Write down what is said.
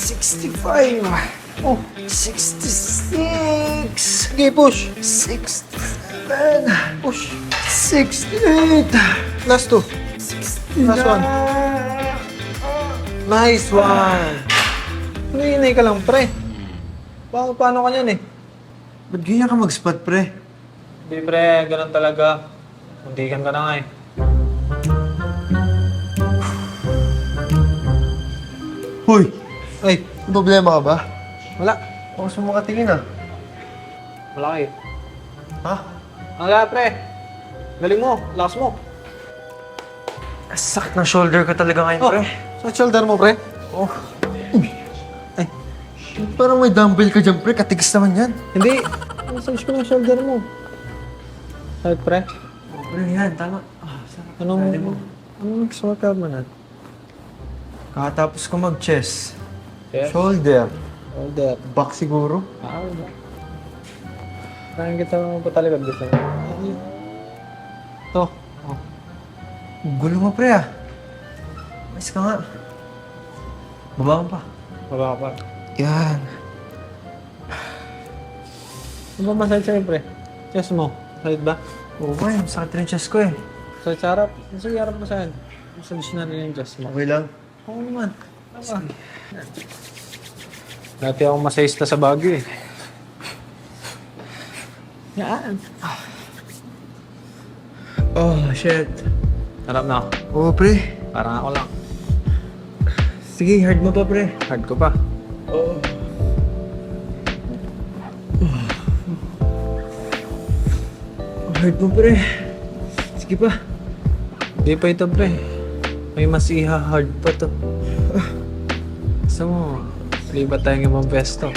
65. Oh, 66. Sige, push. 67. Push. 68. Last two. Last one. Nice one. Hinay ka lang, pre. Paano ka yan eh? Ba't ganyan ka mag-spot, pre? Hindi, pre. Ganun talaga. Muntikan ka na nga eh. Hoy! Ay, May problema ka ba? wala. Ako sa mga tingin, ah. Wala kayo. Ha? Wala, pre. Galing mo. Lakas mo. Sakit ng shoulder ko talaga ngayon, Oh, pre. sa shoulder mo, pre. Oh. Ay. Parang may dumbbell ka dyan, pre. Katigas naman yan. Hindi. Massage ko ng shoulder mo. Sakit, pre. Oh, pre, yan. Tama. Ah, sarap. Anong... Dali mo. Anong nagsumakal mo na? Kakatapos ko mag-chest. Yes. Shoulder. Shoulder. Back siguro. Wala. Kaya kita patalikod gusto mo. Ito. Oh. Gulo mo, pre, ah. Mais ka nga. Baba ka pa. Baba ka pa. Yan. Ano ba massage sa'yo, pre? Chest mo. Sakit ba? Oo, ba? Sakit rin chest ko, eh. Sakit sa harap. Sige, harap mo sa'yo. Massage na rin yung chest mo. Okay lang. Oo naman. Tama. Dati akong masayista sa Baguio eh. Yan. Oh, shit. Harap na ako. Oo, pre. Parang ako lang. Sige, hard mo pa, pre. Hard ko pa. Oo. Hard mo, pre. Sige pa. Hindi pa ito, pre. May mas iha-hard pa to. Gusto mo, libat tayong ibang pesto.